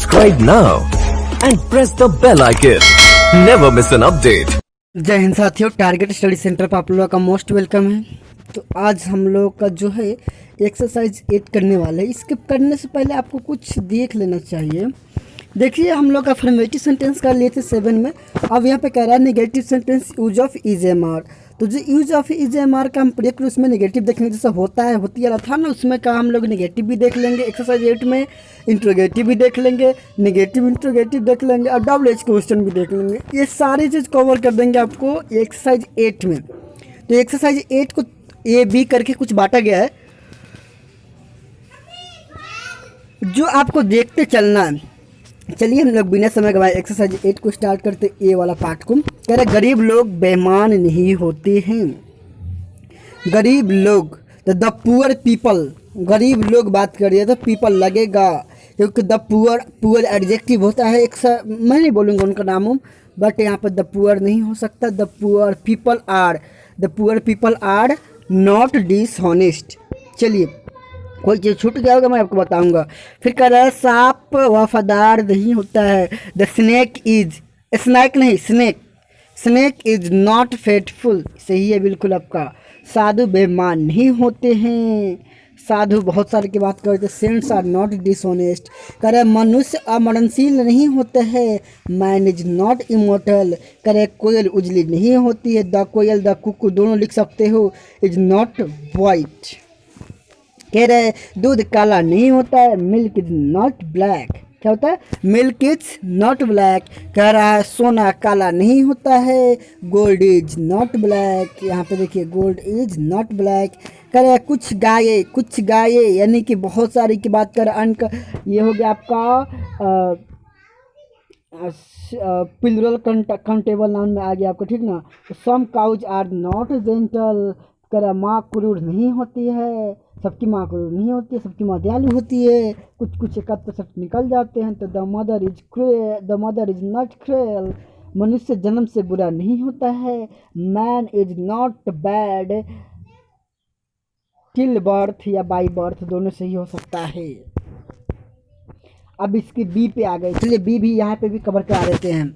Subscribe now and press the bell icon. Never miss an update. जय हिंद साथियों, target study centre पर आप लोगों का मोस्ट वेलकम है। तो आज हम लोग का जो है एक्सरसाइज 8 करने वाले हैं। इसके करने से पहले आपको कुछ देख लेना चाहिए। देखिए, हम लोग का अफर्मेटिव सेंटेंस कर लिए थे 7 में। अब यहाँ पे कह रहा है negative sentence use of is am are. तो जो use of is am are का हम प्रयोग करें उसमें नेगेटिव देखेंगे, जैसा होता है होती वाला था ना, उसमें का हम लोग नेगेटिव भी देख लेंगे। एक्सरसाइज 8 में इंट्रोगेटिव भी देख लेंगे, नेगेटिव इंट्रोगेटिव देख लेंगे और डबल एच क्वेश्चन भी देख लेंगे। ये सारी चीज़ कवर कर देंगे आपको एक्सरसाइज 8 में। तो एक्सरसाइज 8 को ए बी करके कुछ बांटा गया है, जो आपको देखते चलना है। चलिए हम लोग बिना समय गवाए एक्सरसाइज 8 को स्टार्ट करते। ए वाला पार्ट को कह रहे गरीब लोग बेईमान नहीं होते हैं। गरीब लोग द पुअर पीपल, गरीब लोग बात करिए तो पीपल लगेगा, क्योंकि द पुअर एडजेक्टिव होता है। एक मैं नहीं बोलूँगा उनका नाम, बट यहाँ पर द पुअर नहीं हो सकता। The poor people are not dishonest. चलिए, कोई चीज़ छूट गया होगा मैं आपको बताऊंगा। फिर कह रहा है सांप वफादार नहीं होता है। The snake is not faithful. सही है बिल्कुल आपका। साधु बेईमान नहीं होते हैं। साधु बहुत सारे की बात करते हैं। Saints are not dishonest. कह रहे मनुष्य अमरणशील नहीं होते हैं। Man is not immortal. कह रहे कोयल उजली नहीं होती है। द कोयल द कुकू दोनों लिख सकते हो, इज नॉट वाइट। कह रहे दूध काला नहीं होता है। Milk is not black. क्या होता है? Milk is not black. कह रहा है सोना काला नहीं होता है। Gold is not black. यहाँ पे देखिए गोल्ड इज नॉट ब्लैक। कह रहे कुछ गाये यानी कि बहुत सारी की बात कर अंक। ये हो गया आपका प्लूरल काउंटेबल नाउन में आ गया आपको, ठीक ना। सम काउज आर नॉट जेंटल। कह रहा माँ क्रूर नहीं होती है। सबकी माँ क्रूर नहीं होती है, सबकी माँ दयालु होती है। कुछ 71% निकल जाते हैं। तो the mother is not cruel. मनुष्य जन्म से बुरा नहीं होता है। Man is not bad till birth या बाई बर्थ दोनों सही हो सकता है। अब इसकी बी पे आ गए। चलिए बी भी यहाँ पे भी कवर करा देते हैं।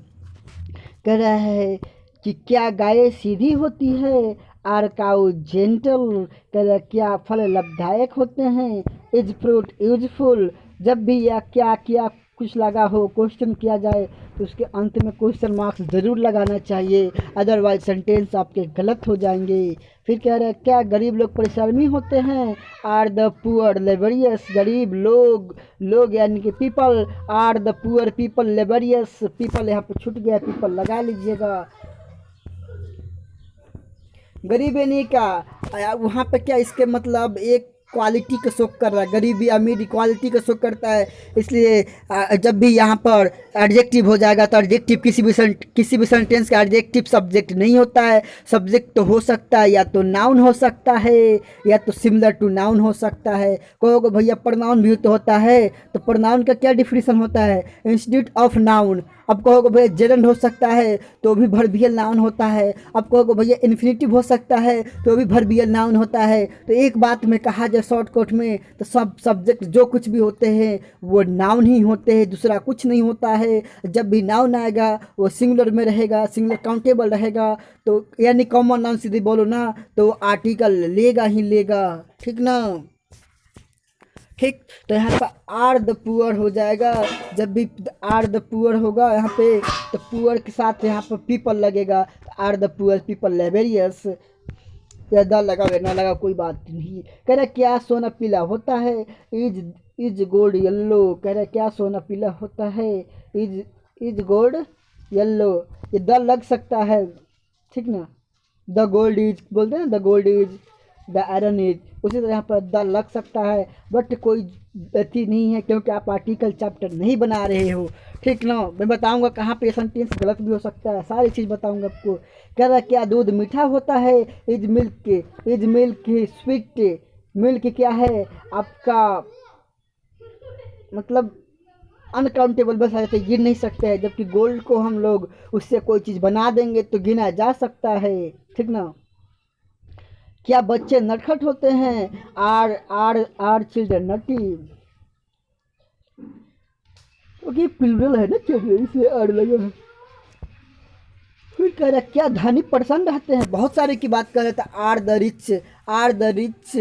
कह रहा है कि क्या गाय सीधी होती है। Are cow gentle. कह रहा क्या फल लाभदायक होते हैं। Is fruit useful. जब भी या क्या कुछ लगा हो, क्वेश्चन किया जाए तो उसके अंत में क्वेश्चन मार्क्स ज़रूर लगाना चाहिए, अदरवाइज सेंटेंस आपके गलत हो जाएंगे। फिर कह रहे हैं क्या गरीब लोग परिश्रमी होते हैं। Are the poor laborious. गरीब लोग यानी कि people are the poor people laborious. People यहाँ पर छूट गया, पीपल लगा लीजिएगा। गरीब यानी क्या, वहाँ पे क्या इसके मतलब एक क्वालिटी का शो कर रहा है। गरीबी अमीर इक्वालिटी का शो करता है। इसलिए जब भी यहाँ पर एडजेक्टिव हो जाएगा तो एडजेक्टिव किसी भी सेंटेंस का एडजेक्टिव सब्जेक्ट नहीं होता है। सब्जेक्ट तो हो सकता है या तो नाउन हो सकता है या तो सिमिलर टू नाउन हो सकता है। कहोगे भैया प्रोनाउन भी तो होता है, तो प्रोनाउन का क्या डिफिनेशन होता है? Institute of noun. अब कहोगे भैया जेरेंड हो सकता है तो भी वर्बियल नाउन होता है। अब कहोगे भैया इन्फिनिटिव हो सकता है तो भी वर्बियल नाउन होता है। तो एक बात में कहा जाए शॉर्टकट में तो सब सब्जेक्ट जो कुछ भी होते हैं वो नाउन ही होते हैं, दूसरा कुछ नहीं होता है। जब भी नाउन आएगा वो सिंगुलर में रहेगा, सिंगुलर काउंटेबल रहेगा। तो यानी कॉमन नाउन सीधे बोलो ना तो आर्टिकल लेगा ही लेगा, ठीक ना। ठीक, तो यहाँ पर आर द पुअर हो जाएगा। जब भी आर द पुअर होगा यहाँ पे तो पुअर के साथ यहाँ पर पीपल लगेगा। Are the poor people laborious या द लगा ना लगा कोई बात नहीं। कह रहे क्या सोना पीला होता है। Is gold yellow. कह रहे क्या सोना पीला होता है। Is gold yellow. ये द लग सकता है, ठीक ना। द गोल्ड इज बोलते हैं, the gold is the iron is. उसी तरह यहाँ पर द लग सकता है, बट कोई अति नहीं है क्योंकि आप आर्टिकल चैप्टर नहीं बना रहे हो, ठीक ना। मैं बताऊंगा कहाँ पे सेंटेंस गलत भी हो सकता है, सारी चीज़ बताऊंगा आपको। कह रहा क्या दूध मीठा होता है। Is milk sweet. मिल्क क्या है आपका मतलब अनकाउंटेबल, बस ऐसे गिन नहीं सकते हैं। जबकि गोल्ड को हम लोग उससे कोई चीज़ बना देंगे तो गिना जा सकता है, ठीक ना। क्या बच्चे नटखट होते हैं। Are children naughty. Okay plural है ना, चलिए इसलिए आर लगा है। फिर कह रहा क्या धनी परेशान रहते हैं, बहुत सारे की बात कर रहे थे। Are the rich, are the rich,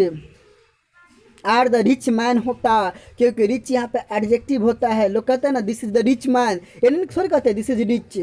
are the rich man होता, क्योंकि रिच यहाँ पे एडजेक्टिव होता है। लोग कहते हैं ना this is the rich man, यानी थोड़ी कहते हैं दिस इज रिच,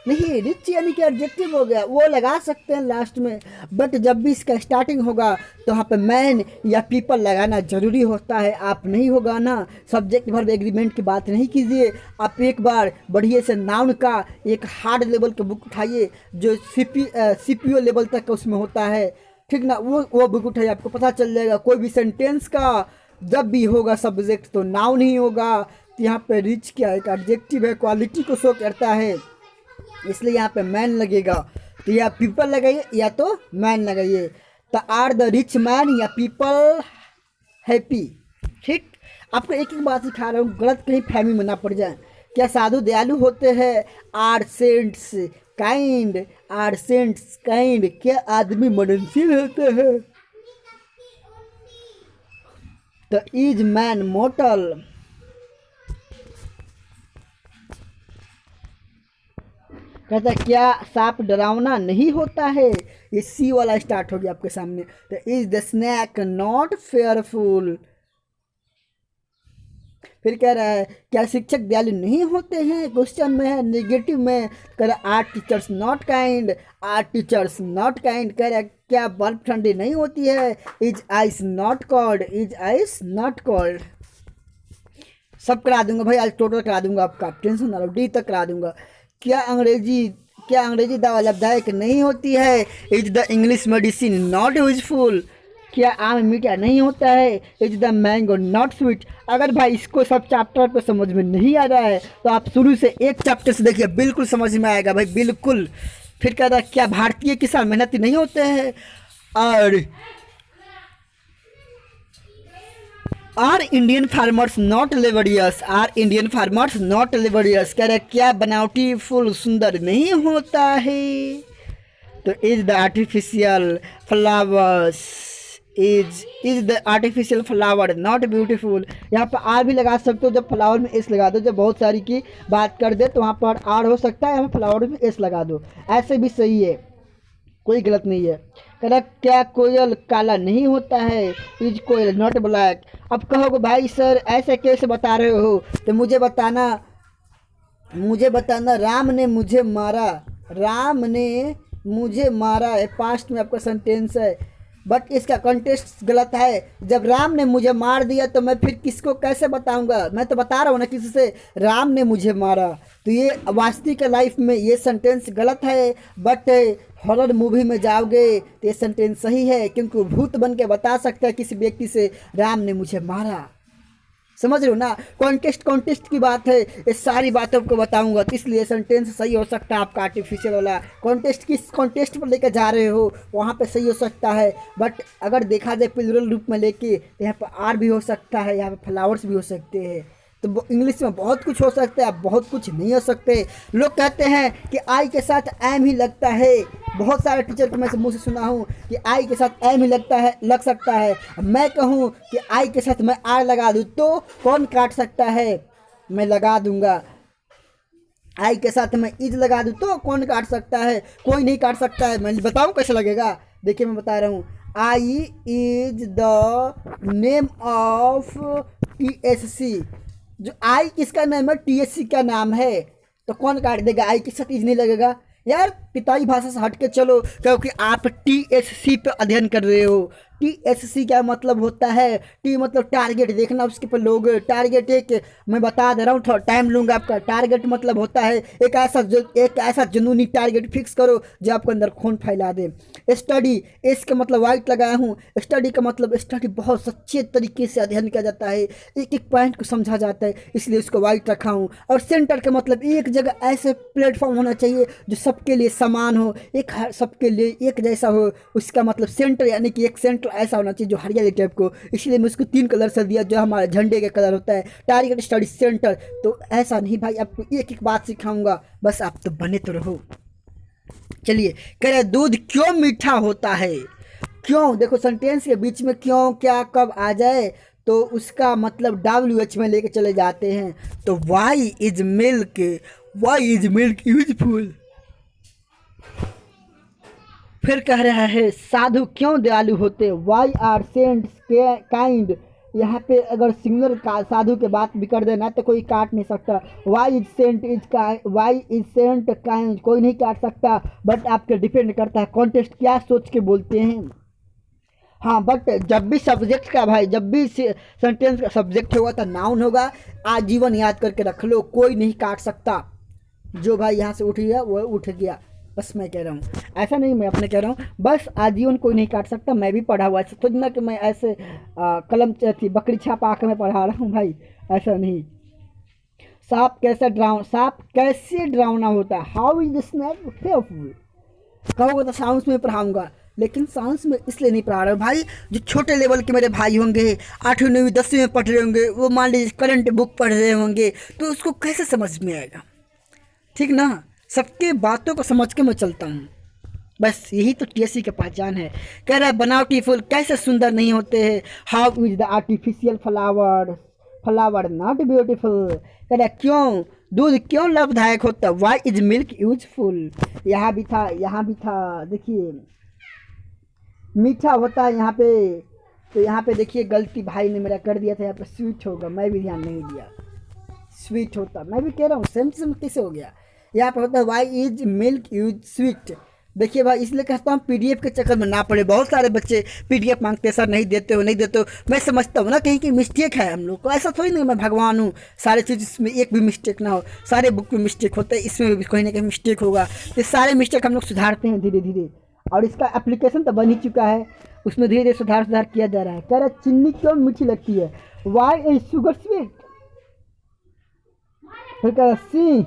नहीं, रिच यानी कि एडजेक्टिव हो गया, वो लगा सकते हैं लास्ट में। बट जब भी इसका स्टार्टिंग होगा तो वहाँ पे मैन या पीपल लगाना जरूरी होता है। आप नहीं होगा ना, सब्जेक्ट वर्ब एग्रीमेंट की बात नहीं कीजिए। आप एक बार बढ़िया से नाउन का एक हार्ड लेवल का बुक उठाइए जो सीपीओ लेवल तक का उसमें होता है, ठीक ना, वो बुक उठाइए, आपको पता चल जाएगा। कोई भी सेंटेंस का जब भी होगा सब्जेक्ट तो नाउन ही होगा। तो यहाँ पे रिच क्या है, एक एडजेक्टिव है, क्वालिटी को शो करता है, इसलिए यहाँ पे मैन लगेगा। तो या पीपल लगाइए या तो मैन लगाइए। तो आर द रिच मैन या पीपल हैप्पी, ठीक। आपको एक एक बात सिखा रहा हूँ, गलत कहीं फहमी में ना पड़ जाए। क्या साधु दयालु होते हैं? Are saints kind, are saints kind. क्या आदमी मननशील होते हैं? तो इज मैन मोटल। कहता है क्या सांप डरावना नहीं होता है? ये सी वाला स्टार्ट हो गया आपके सामने। तो is the snake not fearful. फिर कह रहा है क्या शिक्षक दयालु नहीं होते हैं? क्वेश्चन में है, नेगेटिव में। कह रहा है are teachers not kind, are teachers not kind. कह रहा है क्या बर्फ ठंडी नहीं होती है? Is ice not cold, is ice not cold. सब करा दूंगा भाई, आज टोटल करा दूंगा आपका, टेंशन ना लो, डी तक करा दूंगा। क्या अंग्रेजी दवा लाभदायक नहीं होती है? Is the English medicine not useful. क्या आम मीठा नहीं होता है? Is the mango not sweet. अगर भाई इसको सब चैप्टर पे समझ में नहीं आ रहा है तो आप शुरू से एक चैप्टर से देखिए, बिल्कुल समझ में आएगा भाई, बिल्कुल। फिर कह रहा है क्या भारतीय किसान मेहनती नहीं होते हैं? और are Indian farmers not laborious, are Indian farmers not laborious. कह रहे क्या बनावटी फूल सुंदर नहीं होता है? तो is the artificial flowers, is the artificial flower not beautiful. यहाँ पर आर भी लगा सकते हो, जब फ्लावर में एस लगा दो, जब बहुत सारी की बात कर दे तो वहाँ पर आर हो सकता है, यहाँ फ्लावर में एस लगा दो, ऐसे भी सही है, कोई गलत नहीं है। कह क्या कोयल काला नहीं होता है? Is koel not black. अब कहोगे भाई सर ऐसे कैसे बता रहे हो? तो मुझे बताना राम ने मुझे मारा, राम ने मुझे मारा है, पास्ट में आपका सेंटेंस है, बट इसका कॉन्टेक्स्ट गलत है। जब राम ने मुझे मार दिया तो मैं फिर किसको कैसे बताऊंगा? मैं तो बता रहा हूँ ना किसी से, राम ने मुझे मारा। तो ये वास्तविक लाइफ में ये सेंटेंस गलत है, बट हॉरर मूवी में जाओगे तो ये सेंटेंस सही है, क्योंकि भूत बन के बता सकता है किसी व्यक्ति से राम ने मुझे मारा। समझ रहे हो ना? कॉन्टेस्ट की बात है, ये सारी बातों को बताऊंगा, तो इसलिए सेंटेंस सही हो सकता है आपका आर्टिफिशियल वाला। किस कॉन्टेस्ट पर लेकर जा रहे हो वहाँ पे सही हो सकता है, बट अगर देखा जाए प्लूरल रूप में लेके तो यहाँ पर आर भी हो सकता है, यहाँ पे फ्लावर्स भी हो सकते हैं। तो इंग्लिश में बहुत कुछ हो सकता है, बहुत कुछ नहीं हो सकते। लोग कहते हैं कि आई के साथ एम ही लगता है, बहुत सारे टीचर को मैं मुँह से सुना हूँ कि आई के साथ एम ही लग सकता है। मैं कहूँ कि आई के साथ मैं आर लगा दूँ तो कौन काट सकता है? मैं लगा दूंगा। आई के साथ मैं इज लगा दूँ तो कौन काट सकता है? कोई नहीं काट सकता है। मैं बताऊँ कैसे लगेगा? देखिए मैं बता रहा हूँ, I is the name of TSC। जो आई किसका नाम है? TSC का नाम है, तो कौन काट देगा? आई के साथ इज नहीं लगेगा यार, पिताई भाषा से हट के चलो, क्योंकि आप TSC पे अध्ययन कर रहे हो। TSC क्या मतलब होता है? टी मतलब टारगेट, देखना उसके पर लोग टारगेट, एक मैं बता दे रहा हूँ, थोड़ा टाइम लूँगा आपका। टारगेट मतलब होता है एक ऐसा जुनूनी टारगेट फिक्स करो जो आपके अंदर खून फैला दे। स्टडी, इसका मतलब वाइट लगाया हूँ, स्टडी का मतलब स्टडी बहुत सच्चे तरीके से अध्ययन किया जाता है, एक एक पॉइंट को समझा जाता है, इसलिए उसको वाइट रखा हूँ। और सेंटर का मतलब एक जगह ऐसे प्लेटफॉर्म होना चाहिए जो सबके लिए समान हो, एक सबके लिए एक जैसा हो, उसका मतलब सेंटर, यानी कि एक सेंटर ऐसा होना चाहिए जो हरियाली टाइप को, इसलिए मैं उसको 3 कलर से दिया जो हमारे झंडे का कलर होता है, टारगेट स्टडी सेंटर। तो ऐसा नहीं भाई, आपको एक एक बात सिखाऊंगा, बस आप तो बने तो रहो। चलिए, कह रहे दूध क्यों मीठा होता है? क्यों, देखो सेंटेंस के बीच में क्यों, क्या, कब आ जाए तो उसका मतलब WH में लेके चले जाते हैं। तो वाई इज मिल्क यूजफुल। फिर कह रहा है साधु क्यों दयालु होते, वाई आर सेंट्स काइंड। यहाँ पे अगर सिंगलर का साधु के बात भी कर देना तो कोई काट नहीं सकता। वाई इज सेंट काइंड, कोई नहीं काट सकता, बट आपके डिपेंड करता है कॉन्टेस्ट क्या सोच के बोलते हैं। हाँ, बट जब भी सब्जेक्ट का भाई, जब भी सेंटेंस का सब्जेक्ट होगा तो नाउन होगा। आजीवन याद करके रख लो, कोई नहीं काट सकता। जो भाई यहाँ से उठ गया वो उठ गया, बस मैं कह रहा हूँ, ऐसा नहीं मैं अपने कह रहा हूँ, बस आजीवन कोई नहीं काट सकता। मैं भी पढ़ा हुआ, ऐसा थोड़ी ना कि मैं ऐसे कलम थी बकरी छापा के मैं पढ़ा रहा हूँ भाई, ऐसा नहीं। सांप कैसे डरावना होता है, how is the snake fearful. कहोगे तो साउंस में पढ़ाऊंगा, लेकिन साउंस में इसलिए नहीं पढ़ा रहा हूँ भाई। जो छोटे लेवल के मेरे भाई होंगे, 8वीं 9वीं 10वीं में पढ़ रहे होंगे, वो मान लीजिए करंट बुक पढ़ रहे होंगे, तो उसको कैसे समझ में आएगा, ठीक ना। सबके बातों को समझ के मैं चलता हूँ, बस यही तो TSC की पहचान है। कह रहा है बनावटी फूल कैसे सुंदर नहीं होते हैं, how is the artificial flower not beautiful. कह रहा है क्यों दूध क्यों लाभदायक होता है, वाई इज मिल्क यूजफुल। यहाँ भी था, देखिए मीठा होता है यहाँ पे, तो यहाँ पे देखिए गलती भाई ने मेरा कर दिया था, यहाँ पे स्वीट होगा, मैं भी ध्यान नहीं दिया, स्वीट होता, मैं भी कह रहा हूँ सेम कैसे हो गया। यहाँ पे होता है why is milk use sweet. देखिए भाई, इसलिए कहता हूँ PDF के चक्कर में ना पड़े। बहुत सारे बच्चे PDF मांगते हैं, सर नहीं देते हो। मैं समझता हूँ ना कहीं की मिस्टेक है हम लोग को, ऐसा थोड़ी नहीं मैं भगवान हूँ, सारे चीज़ इसमें एक भी मिस्टेक ना हो। सारे बुक में मिस्टेक होता है, इसमें भी कहीं ना कहीं मिस्टेक होगा। ये सारे मिस्टेक हम लोग सुधारते हैं धीरे धीरे, और इसका एप्लीकेशन तो बन ही चुका है, उसमें धीरे धीरे सुधार किया जा रहा है। कह रहा है चीनी क्यों मीठी लगती है, वाई इज शुगर स्वीट। फिर कह रहा सी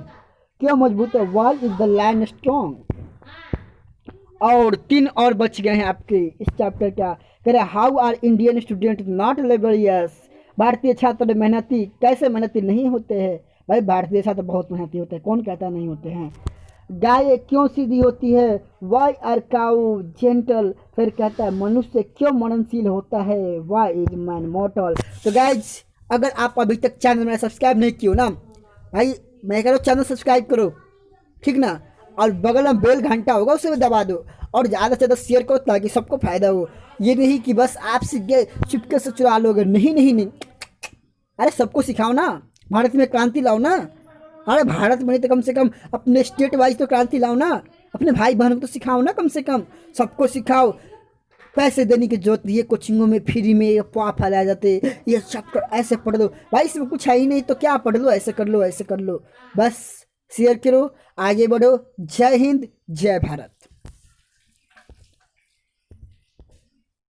क्यों मजबूत है, why is the land strong. और 3 और बच गए हैं आपके इस चैप्टर का। कह रहे how are Indian student not laborious. भारतीय छात्र मेहनती कैसे मेहनती नहीं होते हैं, भाई भारतीय छात्र बहुत मेहनती होते हैं, कौन कहता नहीं होते हैं। गाय क्यों सीधी होती है, वाई आर काउ जेंटल। फिर कहता है मनुष्य क्यों मननशील होता है, वाई इज मैन मॉर्टल। तो गाइज, अगर आप अभी तक चैनल में सब्सक्राइब नहीं किया ना भाई, मैं कह रहा हूँ चैनल सब्सक्राइब करो, ठीक ना, और बगल में बेल घंटा होगा उसे भी दबा दो, और ज़्यादा से ज़्यादा शेयर करो ताकि सबको फायदा हो। ये नहीं कि बस आप चुपके से चुरा लोगे, नहीं, अरे सबको सिखाओ ना, भारत में क्रांति लाओ ना। अरे भारत में नहीं तो कम से कम अपने स्टेट वाइज तो क्रांति लाओ ना, अपने भाई बहनों को तो सिखाओ ना, कम से कम सबको सिखाओ। पैसे देने की जरूरत नहीं है, कोचिंगों में फ्री में ये फैलाए जाते, ये चैप्टर ऐसे पढ़ लो भाई, इसमें कुछ है ही नहीं तो क्या पढ़ लो, ऐसे कर लो, बस शेयर करो, आगे बढ़ो। जय हिंद, जय भारत।